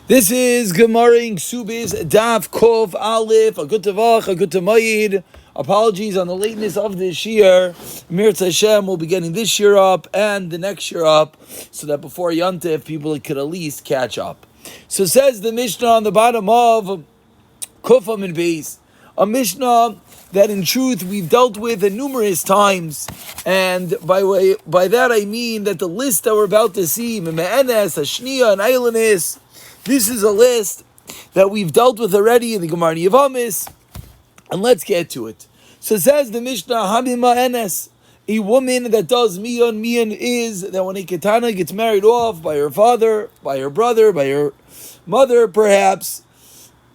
This is Gemara in Kesubos, Daf Kov Aleph, a good tavach, a good tamayid. Apologies on the lateness of this year. Mirza Hashem will be getting this year up and the next year up, so that before Yontif people could at least catch up. So says the Mishnah on the bottom of Kufam and Beis, a Mishnah that in truth we've dealt with numerous times, and by that I mean that the list that we're about to see, Me'enes, Hashniya, and Eilanis, this is a list that we've dealt with already in the Gemara Yavamis, and let's get to it. So says the Mishnah, Hamima Enes, a woman that does miyan. Miyan is that when a ketana gets married off by her father, by her brother, by her mother perhaps,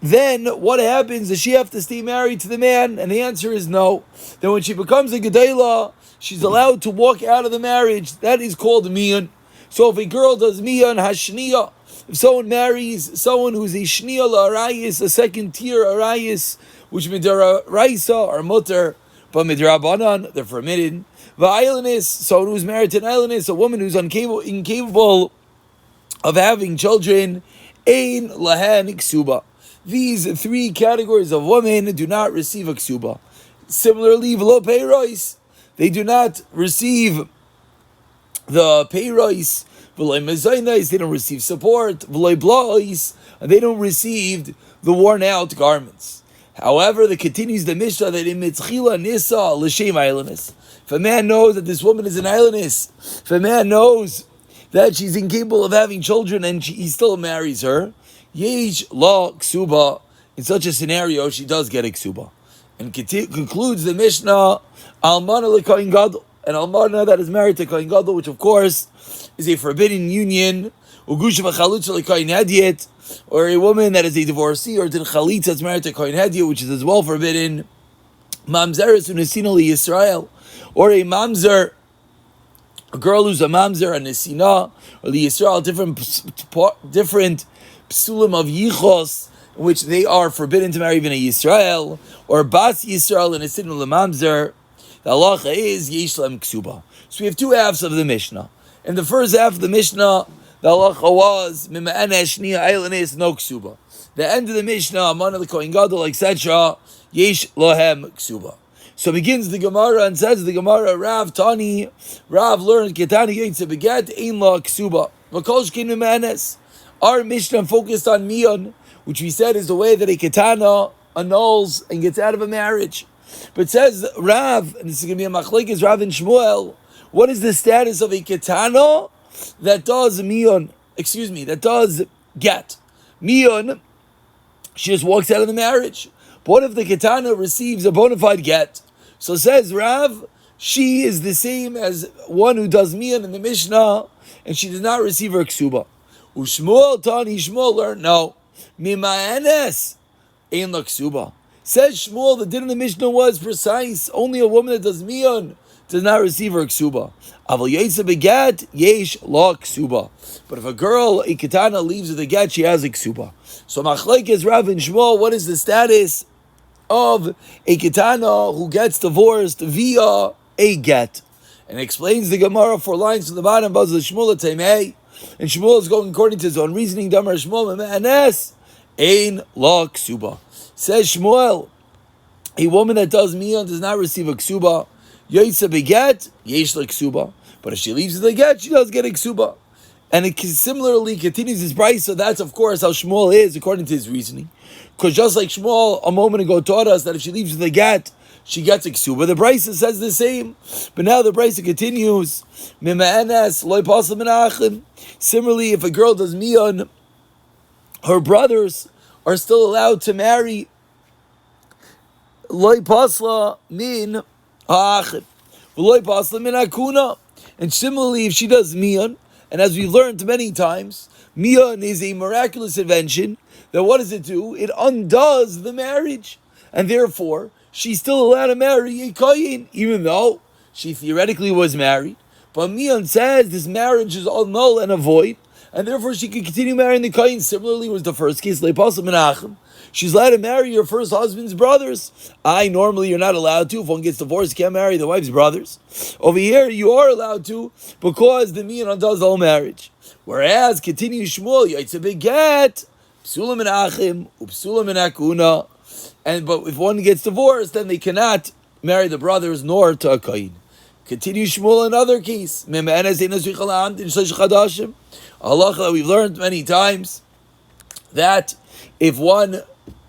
then what happens? Does she have to stay married to the man? And the answer is no. Then when she becomes a gedela, she's allowed to walk out of the marriage. That is called miyan. So if a girl does miyan, hashniya, if someone marries someone who's a shniya la'arayis, a second tier arayis, which midaraisa are mutter, but midrabanan, they're permitted. Va'aylanis, someone who's married to an aylanis, a woman who's incapable of having children, ein lahen ksuba. These three categories of women do not receive a ksuba. Similarly, v'lo peiros, they do not receive the peiros. V'lo mezainis, they don't receive support. V'lo bla'is, and they don't receive the worn out garments. However, there continues the Mishnah that in mitzchila nisa l'shem aylanis. If a man knows that this woman is an aylanis, if a man knows that she's incapable of having children and he still marries her, yesh la ksuba. In such a scenario, she does get a ksuba. And concludes the Mishnah, almana l'kohen gadol, an almana that is married to kohen gadol, which of course is a forbidden union, ugush v'chalutza l'kohen hadiyet, or a woman that is a divorcee or did chalitza that's married to kohen hadiyet, which is as well forbidden, mamzeres unesina Yisrael, or a mamzer, a girl who's a mamzer, a nesina, or the Yisrael, different psulim of yichos, in which they are forbidden to marry even a Yisrael, or bas Yisrael and a sin mamzer. The halacha is yesh lam ksuba. So we have two halves of the Mishnah. In the first half of the Mishnah, the halacha was mima'anesh shniya eilanis no ksuba. The end of the Mishnah, amana l'kohen gadol, etc. Yesh lohem ksuba. So begins the Gemara and says the Gemara, Rav Tani, Rav learned ketani yetze beget ein la ksuba. V'kol shkein mima'anes. Our Mishnah focused on miyan, which we said is the way that a ketana annuls and gets out of a marriage. But says Rav, and this is going to be a machlekes Rav and Shmuel, what is the status of a ketana that does miyan? That does get miyan. She just walks out of the marriage. But what if the ketana receives a bona fide get? So says Rav, she is the same as one who does miyan in the Mishnah, and she does not receive her ksuba. Ushmuel Tani, Shmuel learned no. Mimaenes ein la ksuba. Says Shmuel, the din of the Mishnah was precise. Only a woman that does miyan does not receive her ksuba. Aval yetze beget yesh la ksuba. But if a girl, a ketana, leaves with a get, she has a ksuba. So machlekes Rav and Shmuel, what is the status of a ketana who gets divorced via a get? And explains the Gemara 4 lines from the bottom. Bazal Shmuel Taimei. And Shmuel is going according to his own reasoning. Damar Shmuel me'anes ein la ksuba. Says Shmuel, a woman that does miyan does not receive a ksuba. Yetze beget yesh la ksuba. But if she leaves the get, she does get a ksuba. And it similarly continues his price. So that's of course how Shmuel is according to his reasoning. Because just like Shmuel a moment ago taught us that if she leaves the get, she gets a ksuba. The Brisa says the same, but now the Brisa continues. Similarly, if a girl does miyan, her brothers are still allowed to marry. Loy pasla min ha'achim, v'loy pasla min hakuna. And similarly, if she does miyan, and as we've learned many times, miyan is a miraculous invention. That what does it do? It undoes the marriage, and therefore she's still allowed to marry a kohen, even though she theoretically was married. But miyan says this marriage is all null and void, and therefore she can continue marrying the kohen. Similarly, was the first case, leipasel menachem. She's allowed to marry her first husband's brothers. Normally you're not allowed to. If one gets divorced, you can't marry the wife's brothers. Over here, you are allowed to, because the miyan undoes the whole marriage. Whereas, continues Shmuel, it's a big get. psula min achim, upsula min akuna. But if one gets divorced, then they cannot marry the brothers nor to a kohen. Continue Shmuel another case. Allah that we've learned many times that if one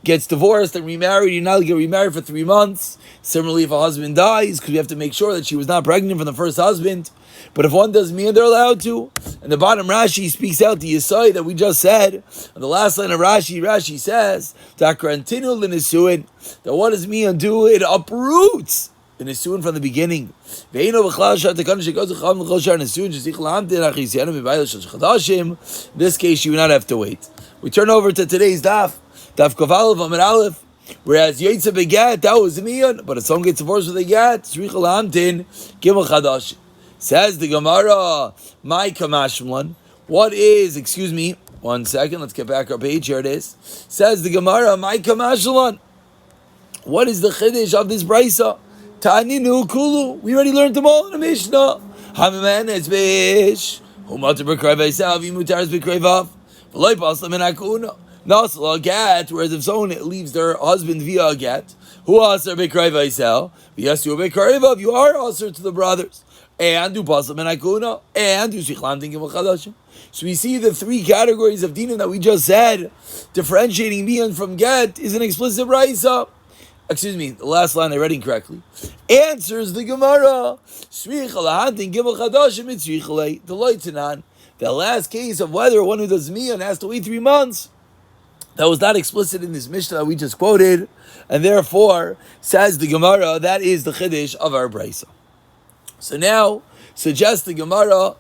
gets divorced and remarried, you're not going to get remarried for 3 months. Similarly, if a husband dies, because you have to make sure that she was not pregnant from the first husband. But if one does miyun, they're allowed to. And the bottom Rashi speaks out the Yisai that we just said. On the last line of Rashi says, that what does miyun do? It uproots the nisuin from the beginning. In this case, you would not have to wait. We turn over to today's daf. Daf Kovalov Amid Aleph. Whereas Yaitza begat, that was miyun, but if someone gets divorced with a get, tzricha lahamtin gimel chadash. Says the Gemara, my kamashmlan. What is? Excuse me. 1 second. Let's get back our page. Here it is. Says the Gemara, my kamashmlan. What is the chiddush of this brisa? Taninu kulu. We already learned them all in the Mishnah. Hamiman es bish. Humater b'krei v'yisav yimutar b'krei v'loy paslam in akuna. Nasla get. Whereas if someone leaves their husband via a get, who aser b'krei v'yisav v'yasu b'krei vav, you are aser to the brothers. And do paslam in akuna. And do shichlam thinking chadashim. So we see the 3 categories of dinim that we just said. Differentiating miyun from get is an explicit brisa. Excuse me, the last line I read incorrectly. Answers the Gemara. The last case of whether one who does miyun has to wait 3 months, that was not explicit in this Mishnah that we just quoted, and therefore, says the Gemara, that is the chiddush of our brisa. So now, suggests the Gemara,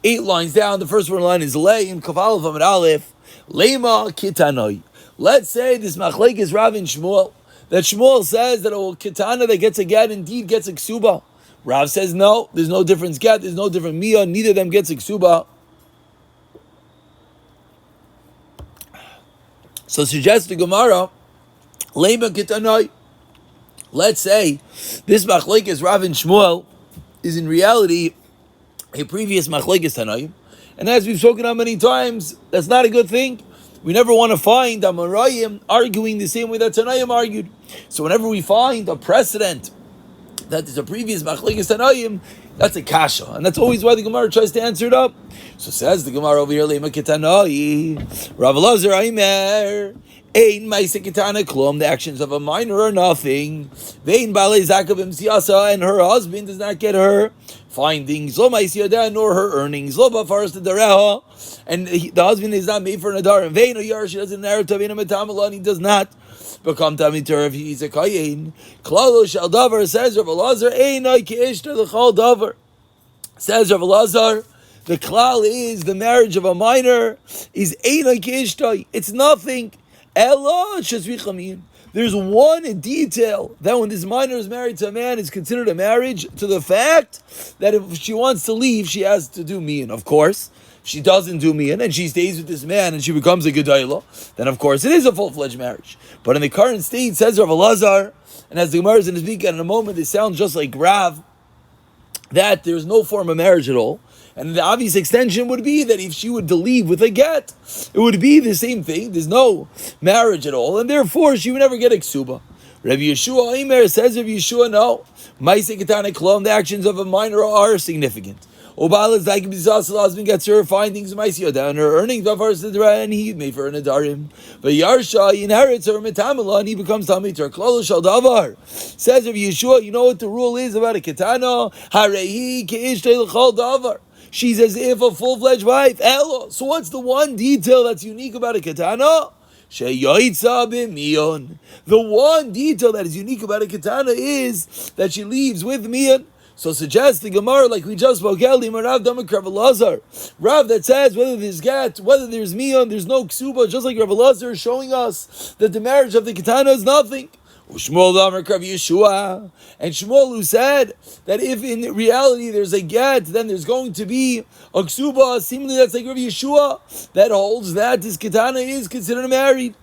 8 lines down, the first one line is lay in Kaval Amid Aleph, Lema Kitanoi. Let's say this machlek is Rav and Shmuel, that Shmuel says that a kitana that gets a get indeed gets a ksuba. Rav says no, there's no difference get, there's no different miyah, neither of them gets a ksuba. So suggests the Gemara, Lema Kitanoi. Let's say this machlekes Rav and Shmuel is in reality a previous machlekes Tanaim, and as we've spoken on many times, that's not a good thing. We never want to find Amarayim arguing the same way that Tanaim argued. So whenever we find a precedent that is a previous machlekes Tanaim, that's a kasha, and that's always why the Gemara tries to answer it up. So says the Gemara over here, Lema Kitanoi, Rav Elazar Aimer, Ein Ma'aseh Kitana Klum, the actions of a minor are nothing. Vein Balei Zakav Siyasa, and her husband does not get her findings, Lo Ma'aseh Yada, nor her earnings, Lo Bafaras Tadareha, and the husband is not made for an adar. And Vein Oyar, she doesn't inherit Tavina Metamala, and he does not become Tamitur if he's a Kayin. Klalo Shal Davar, says Rav Elazar, Ein Oy Keishtar L'chal Davar. Says Rav Elazar, the klal is the marriage of a minor is Ein Oy Keishtar. It's nothing. Ella Shazricha Miyun. There's one detail that when this minor is married to a man is considered a marriage, to the fact that if she wants to leave, she has to do miyun. Of course, if she doesn't do miyun and she stays with this man and she becomes a gedayla, then of course it is a full-fledged marriage. But in the current state, says Rav Elazar, and as the Gemara is in his weekend in a moment, it sounds just like Rav, that there's no form of marriage at all. And the obvious extension would be that if she would leave with a get, it would be the same thing. There's no marriage at all, and therefore she would never get a ksuba. Rabbi Yeshua Aimer says, Rabbi Yeshua, no. Ma'aseh Kitana Klum, the actions of a minor are significant. Obal is like the husband gets her findings, Ma'aseh Yada, and her earnings, and he made for an adarim. But Yarsha, he inherits her metamala, and he becomes tamid her. Klolo Shal Davar. Says Rabbi Yeshua, you know what the rule is about a kitana? Harehi ke'ishtei l'chal davar. She's as if a full-fledged wife. Elo. So what's the one detail that's unique about a katana? Sheyoitza b'miyon. The one detail that is unique about a katana is that she leaves with miyon. So suggests the Gemara, like we just spoke, Rav that says whether there's get, whether there's miyon, there's no ksuba, just like Rav Elazar is showing us that the marriage of the katana is nothing. Shmuel Yeshua, and Shmuel who said that if in reality there's a get, then there's going to be a ksuba. Seemingly that's like Rabbi Yeshua that holds that this katana is considered married.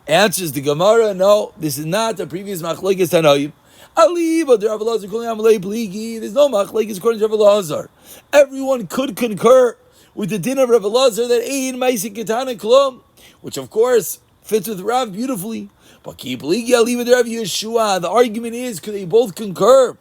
Answers the Gemara, no, this is not a previous machlekes Tanaim. Ali, but Rav Elazar calling Amalei Pligi. There's no machlekes according to Rav Elazar. Everyone could concur with the din of Rav Elazar that ein ma'aseh ketana klum, which of course fits with Rav beautifully. But keep leave with Rav Yeshua. The argument is, could they both concur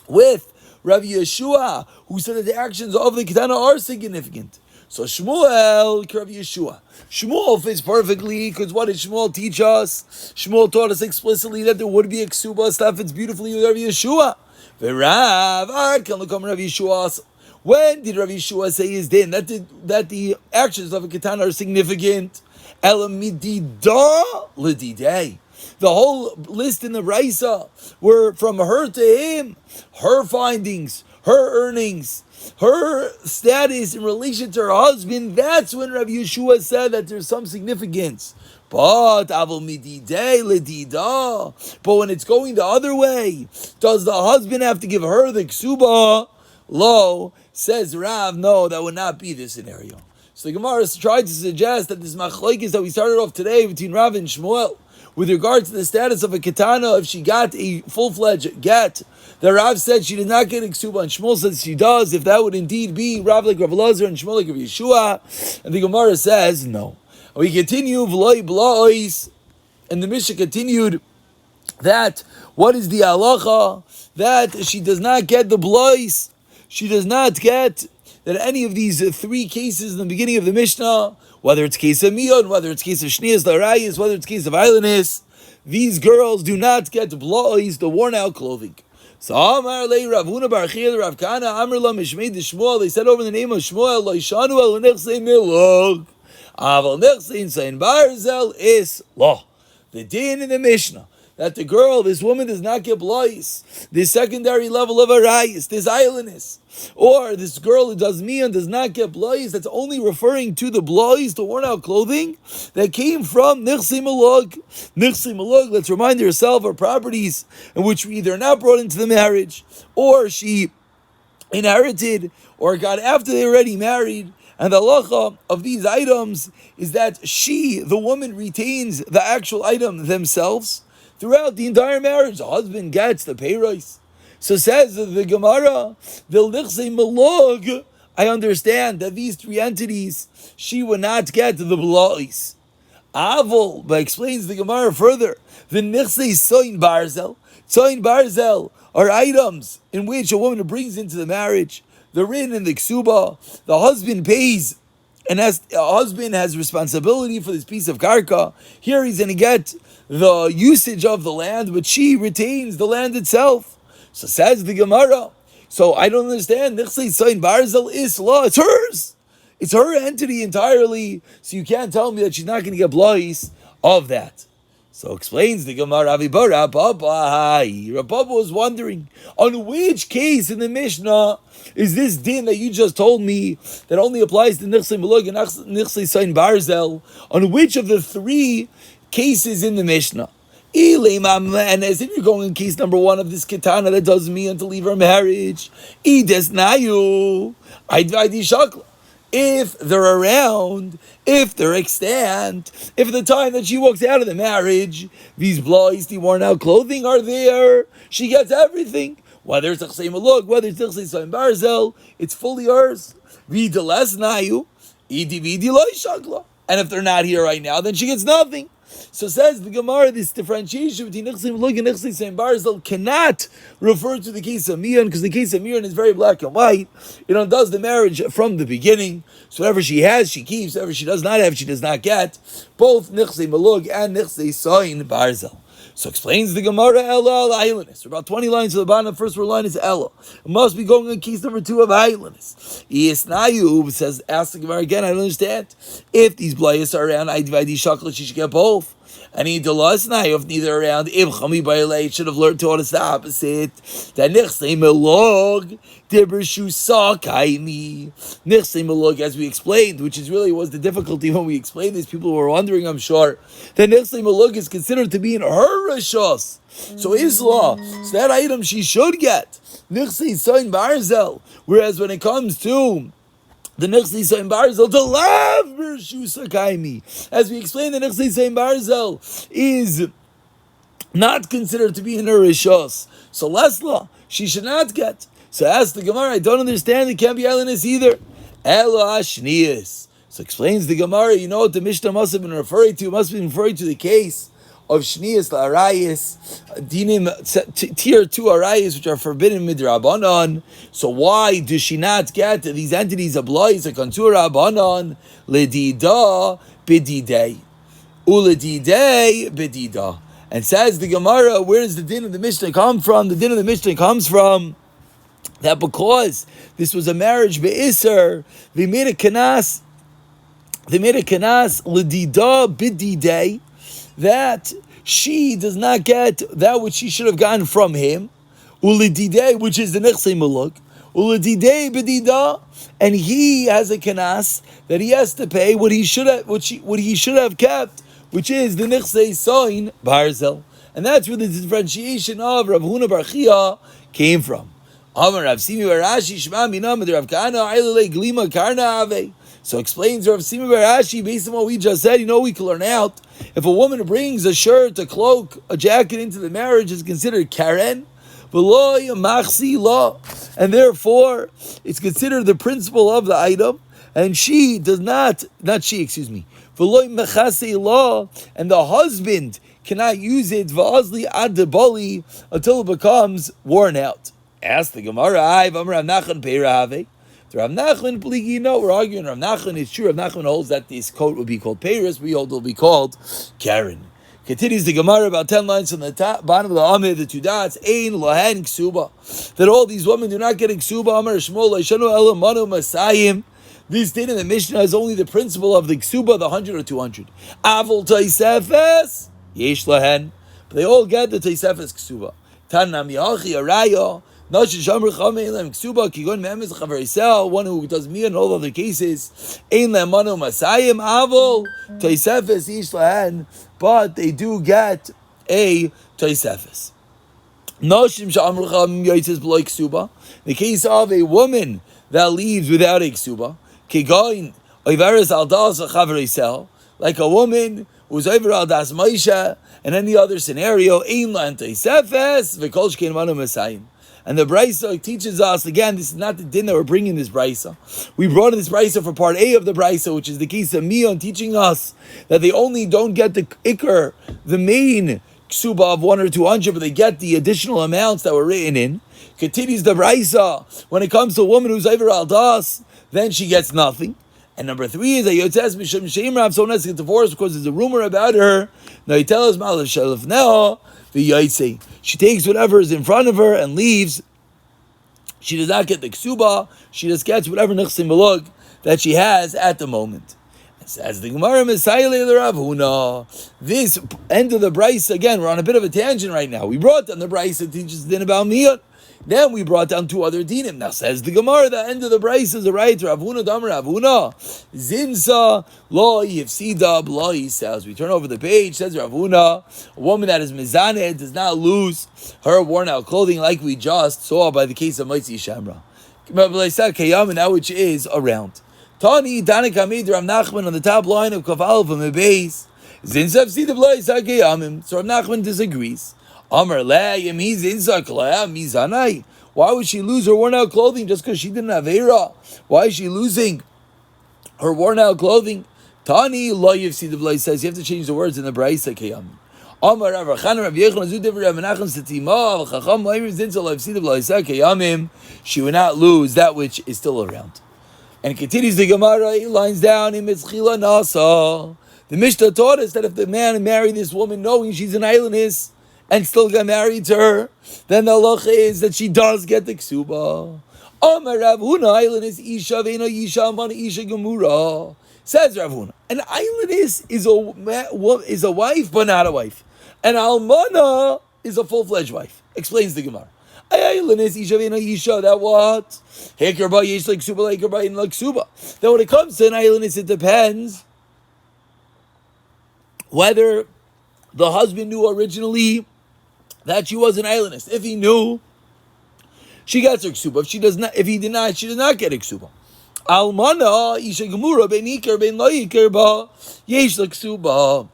with Rav Yeshua, who said that the actions of the ketana are significant? So Shmuel, Rav Yeshua. Shmuel fits perfectly, because what did Shmuel teach us? Shmuel taught us explicitly that there would be a Kesubos. That fits beautifully with Rav Yeshua. V'Rav, can look on Rav Yeshua. When did Rav Yeshua say his din? That the actions of a ketana are significant. Elamidida l'didei. The whole list in the Raisa were from her to him. Her findings, her earnings, her status in relation to her husband. That's when Rav Yeshua said that there's some significance. But avol l'dida. But when it's going the other way, does the husband have to give her the ksuba? Lo, says Rav, no, that would not be the scenario. So the Gemara tried to suggest that this machlokes that we started off today between Rav and Shmuel, with regard to the status of a ketana, if she got a full-fledged get, the Rav said she did not get a ksuba, and Shmuel says she does, if that would indeed be Rav like Rav Elazar and Shmuel like Rav Yeshua. And the Gemara says no. We continue, v'loi blois, and the Mishnah continued that what is the halacha? That she does not get the blois. She does not get that any of these three cases in the beginning of the Mishnah, whether it's case of Mion, whether it's case of Shnias Larayis, whether it's case of Islandness, these girls do not get blois, the worn out clothing. So Amar Le Ravuna Bar Chil Rav Kana Amar La Mishmei de Shmuel, they said over the name of Shmuel, Lo Yishanu El Nechsei Milog, Aval Nechsei Insain Barzel is Law. The din in the Mishnah, that the girl, this woman, does not get blois, this secondary level of arayis, this islandness, or this girl who does mian does not get blois, that's only referring to the blois, the worn out clothing, that came from nichsi malog. Nichsi malog, let's remind yourself, are properties in which we either not brought into the marriage, or she inherited, or got after they already married. And the halacha of these items is that she, the woman, retains the actual item themselves throughout the entire marriage. The husband gets the payros. So says the Gemara, Vil Nichsei Malog, I understand that these three entities, she would not get the blois. Avol, but explains the Gemara further, the Nichsei Soin Barzel. Soin Barzel are items in which a woman brings into the marriage. The rin and the ksuba, the husband pays, and as a husband has responsibility for this piece of karka, here he's going to get the usage of the land, but she retains the land itself. So says the Gemara. So I don't understand. Nichsei Soin Barzel is law. It's hers. It's her entity entirely. So you can't tell me that she's not going to get blois of that. So explains the Gemara, Rabba was wondering, on which case in the Mishnah is this din that you just told me that only applies to Nichsei Malug and Nichsei Soin Barzel? On which of the three cases in the Mishnah? And as if you're going in case number one of this ketana that does mean to leave her marriage, if they're around, if they're extant, if at the time that she walks out of the marriage, these blois, the worn out clothing are there, she gets everything. Whether it's Nichsei Malug, whether it's Nichsei Soin Barzel, it's fully hers. And if they're not here right now, then she gets nothing. So says the Gemara, this differentiation between Nichsei Malug and Nichsei Soin Barzel cannot refer to the case of Mian, because the case of Mian is very black and white. It undoes the marriage from the beginning. So whatever she has, she keeps. Whatever she does not have, she does not get. Both Nichsei Malug and Nichsei Soin Barzel. So explains the Gemara, Ella Islandness. About 20 lines to the bottom. The first word line is Ella. It must be going on case number 2 of Islandness. Yisnayu says, ask the Gemara again, I don't understand. If these blayas are around, I divide these shaklas, she should get both. And he delasnayu, if neither around, if Chami Bailei should have learned to us the opposite. That Nichsei Melog, Dibbershu Sakaimi. Nichsei Melog, as we explained, which is really was the difficulty when we explained this, people were wondering, I'm sure, that Nichsei Melog is considered to be in her Rishos. So Isla, so that item she should get. Nichsei Soin Barzel. Whereas when it comes to the Nichsei Soin Barzel, to love Bershu Sakaimi. As we explained, the Nichsei Soin Barzel is not considered to be in her Rishos. So Lesla, she should not get. So ask the Gemara, I don't understand, it can't be islandess either. Elo Ashniyas. So explains the Gemara, you know what the Mishnah must have been referring to? It must have been referring to the case of Shniyas La'arayis, Dinim, tier 2 Arayis, which are forbidden midrabanan. So why does she not get these entities obliged a kontur Rabbanan, Ledida Bididei, Uledidei Bidida? And says the Gemara, where does the din of the Mishnah come from? The din of the Mishnah comes from that because this was a marriage be'isr, they made a kanas Ledida Bididei, that she does not get that which she should have gotten from him, ulididei, which is the nechsei muluk, ulididei bedida, and he has a kanas that he has to pay what he should have kept, which is the nechsei soin barzel, and that's where the differentiation of Rav Huna bar Chia came from. Amar Rav Simi bar Rashi shma minam Rav Kana aylele glima karna ave. So explains Rav Simi bar Rashi, based on what we just said, we can learn out, if a woman brings a shirt, a cloak, a jacket into the marriage, it's considered karen, and therefore it's considered the principle of the item, and she does not she, excuse me, and the husband cannot use it until it becomes worn out. Ask the Gemara, Rav Nachman, we're arguing Rav Nachman. It's true, Rav Nachman holds that this coat would be called Paris. We hold it will be called Karen. Continues the Gemara about 10 lines from the top, bottom of the Amid, the two dots, Ein Lahen Ksuba. That all these women do not get Ksuba. Amar Shmuel, Leishanu Elamanu Masayim. This date in the Mishnah is only the principle of the Ksuba, the 100 or 200. Avol Taisefes, Yesh Lahen. But they all get the Taisefes Ksuba. Tanam Yachi Araya. One who does me in all other cases, but they do get a toisefes. The case of a woman that leaves without a ksuba, like a woman who's over al das Maisha, and any other scenario, and the Brisa teaches us, again, this is not the din that we're bringing this Brisa. We brought in this Brisa for part A of the Brisa, which is the case of Mion, teaching us that they only don't get the ikr, the main ksuba of 1 or 200, but they get the additional amounts that were written in. Continues the Brisa, when it comes to a woman who's over al das, then she gets nothing. And number 3 is that Yotzes Mishum Sheim Rav, someone has to get divorced because there's a rumor about her. Now he tells Malav Shalif now, the Yaitse. She takes whatever is in front of her and leaves. She does not get the ksuba. She just gets whatever nechsim malug that she has at the moment. It says the Gemara Messiah Rav Huna. This end of the Brisa, again, we're on a bit of a tangent right now. We brought down the Brisa that teaches din about Miyot. Then we brought down 2 other dinim. Now says the Gemara, the end of the Brisa is a right. Rav Huna Dam Rav Huna Zinsa Lo Yifsida Lo Yisas. We turn over the page. Says Rav Huna, a woman that is mizaneh does not lose her worn out clothing, like we just saw by the case of Maitzi Shamra. That which is around. Tani Danik Hamid Rav Nachman on the top line of Kaval from the base. Zinsa Yifsida Lo Yisas Kayamim. So Rav Nachman disagrees. Amar le mizanai. Why would she lose her worn out clothing just because she didn't have era? Why is she losing her worn out clothing? Tani lo yifsid the says you have to change the words in the Brisa kiyam. Amar Rav Chanan Rav Yechon Zu Devar Rav Menachem Setima Chacham Loimim Zinzel lo yifsid the kiyamim. She will not lose that which is still around. And it continues the Gemara. He lines down in Mitzchila Nasa. The Mishnah taught us that if the man married this woman knowing she's an islandess and still got married to her, then the halacha is that she does get the ksuba. Amar Rav Huna, islandess isha ve'ena isha amana isha gemura. Says Rav Huna, an islandess is a wife, but not a wife. An almana is a full-fledged wife. Explains the Gemara. Islandess isha ve'ena isha. That what? Heker ba yesh like ksuba, heker ba in like ksuba. Then when it comes to an islandess, it depends whether the husband knew originally that she was an islandess. If he knew, she gets her ksuba. If he did not, she does not get a ksuba. Almana isha gemura ben iker ben lo iker ba yesh ksuba.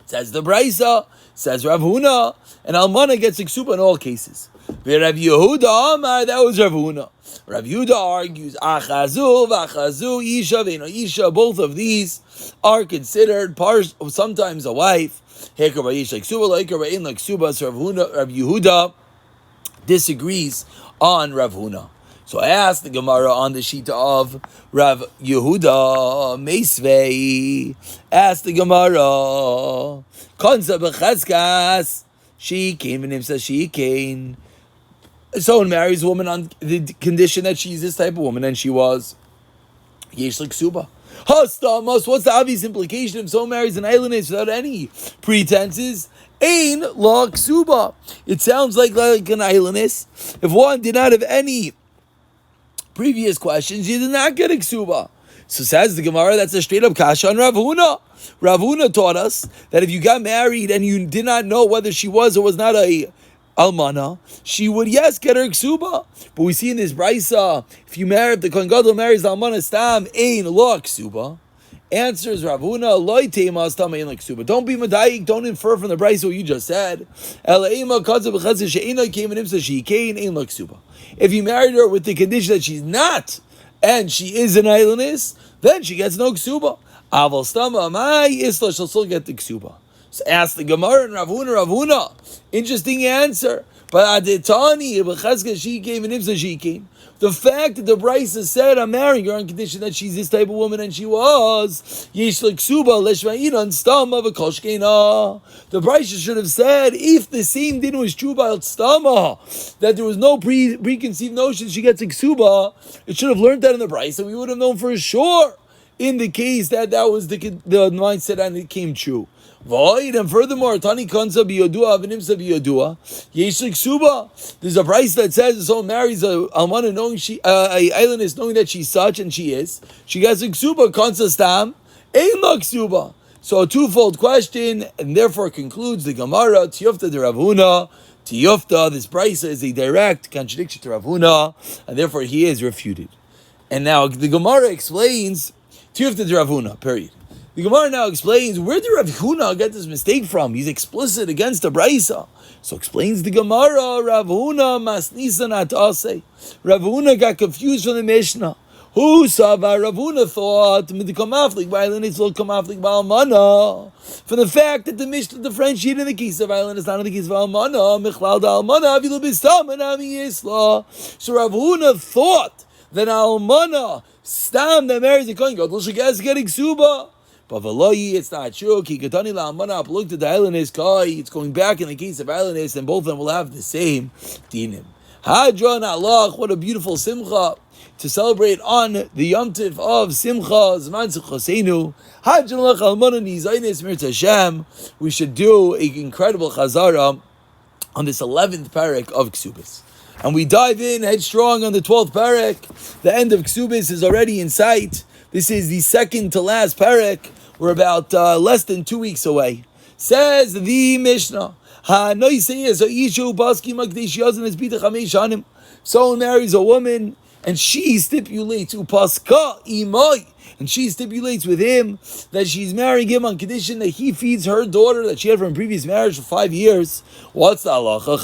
Says the Brisa, says Rav Huna, and almana gets a ksuba in all cases. Rav Yehuda Amar, that was Rav Huna. Rav Yehuda argues, Achazu, Vachazu, Isha, Veno Isha, both of these are considered sometimes a wife. Hekar Bayish like Suba, Hekar Bayin like Suba. So Rav Yehuda disagrees on Rav Huna. So I asked the Gemara on the Shita of Rav Yehuda Meisvei. Asked the Gemara, Konsa b'chazkas, she came and him says she came. Someone marries a woman on the condition that she's this type of woman, and she was Yesh Suba. Hastamos, what's the obvious implication if someone marries an islandess without any pretenses? Ain la ksuba. It sounds like an islandess. If one did not have any previous questions, you did not get a ksuba. So says the Gemara, that's a straight up kasha on Rav Huna. Rav Huna taught us that if you got married and you did not know whether she was or was not a almana, she would get her ksuba. But we see in this brisa, if the Kohen Gadol marries the almana stam, ain lo ksuba. Answers Rav Huna, loy teima stam ain lo ksuba. Don't be medayik, don't infer from the brisa what you just said. Elaima kadza b'chazeh she'ina came and imsa she kain ain lo ksuba. If you married her with the condition that she's not, and she is an islandess, then she gets no ksuba. Aval stama my isla, she'll still get the ksuba. So ask the Gemara and Rav Huna. Interesting answer. But Adetani, B'chazka she came and Imsa she came. The fact that the Brisa said, I'm marrying her on condition that she's this type of woman, and she was, Yesh Leksuba, Leshma'inan, Stama, V'koshkena. The Brisa should have said, if the same din was true about Stama, that there was no preconceived notion she gets Leksuba, it should have learned that in the Brisa, and we would have known for sure in the case that was the mindset and it came true. Void, and furthermore, Tani Kansa biyodua v'nimsa biyodua. Yeshlik Suba. There's a price that says if someone marries a almana knowing a islandess knowing that she's such and she is, she gets a ksuba Kansa stam, ein la ksuba. So a twofold question, and therefore concludes the Gemara Tiyufta de Rav Huna. Tiyufta, this price is a direct contradiction to Rav Huna, and therefore he is refuted. And now the Gemara explains Tiyufta de Rav Huna. Period. The Gemara now explains, where did Rav Huna get this mistake from? He's explicit against the Braisa. So explains the Gemara, Rav Huna masnisan atase. Rav Huna got confused from the Mishnah. Who saw Rav Huna thought from the fact that the Mishnah differentiated in the case of island is not in the case of Almana. So Rav Huna thought that Almana stam that marries a Kohen Gadol should getting suba. But it's not true. Looked at the islandess kai. It's going back in the case of islandess, and both of them will have the same dinim. Hadron Allah, what a beautiful simcha to celebrate on the Yom Tiv of Simcha Zman Simchasenu. Hadron Allah Almana Nizaynes Mir Tashem. We should do an incredible chazara on this 11th parak of Kesubos. And we dive in headstrong on the 12th parak. The end of Kesubos is already in sight. This is the second to last parak. We're about less than 2 weeks away. Says the Mishnah. Someone marries a woman and she stipulates upaska imai, and she stipulates with him that she's marrying him on condition that he feeds her daughter that she had from previous marriage for 5 years. What's the halacha?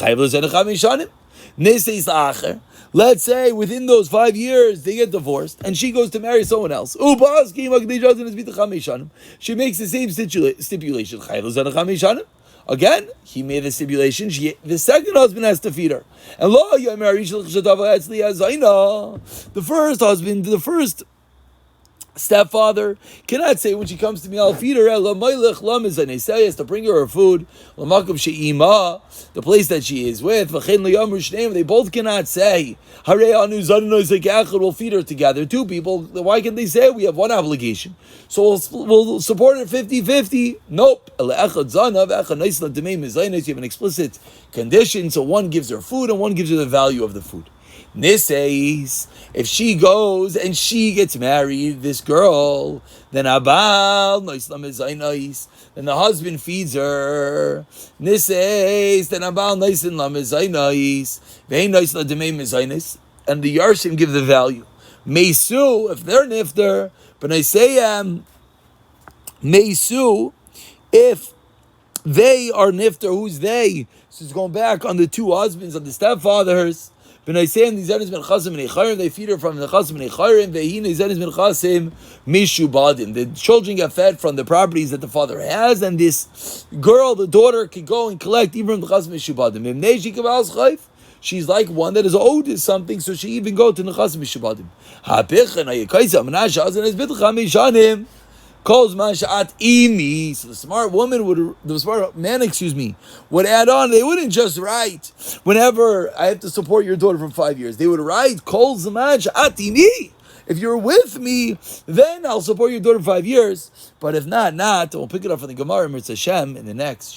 Let's say within those 5 years they get divorced and she goes to marry someone else. She makes the same stipulation. Again, he made the stipulation. The second husband has to feed her. And the first husband, the first stepfather cannot say when she comes to me, I'll feed her. He has to bring her her food. The place that she is with. They both cannot say, we'll feed her together. Two people. Why can't they say we have one obligation? So we'll support her 50-50. Nope. You have an explicit condition. So one gives her food and one gives her the value of the food. Niseis, if she goes and she gets married, this girl, then Abal, then the husband feeds her. Niseis, then Abal, and the Yarshim give the value. Meisu, if they're nifter, but I say Meisu, if they are nifter. Who's they? So it's going back on the two husbands, on the stepfathers. They feed her from the chasim and echarim. The children get fed from the properties that the father has, and this girl, the daughter, can go and collect even from the chasim mishubadim. She's like one that is owed something, so she even go to the chasim mishubadim. Calls Mashat Imi. So the smart man, would add on. They wouldn't just write, whenever I have to support your daughter for 5 years. They would write, Calls Mashat Imi. If you're with me, then I'll support your daughter for 5 years. But if not, we'll pick it up from the Gemara, Mirz Hashem, in the next.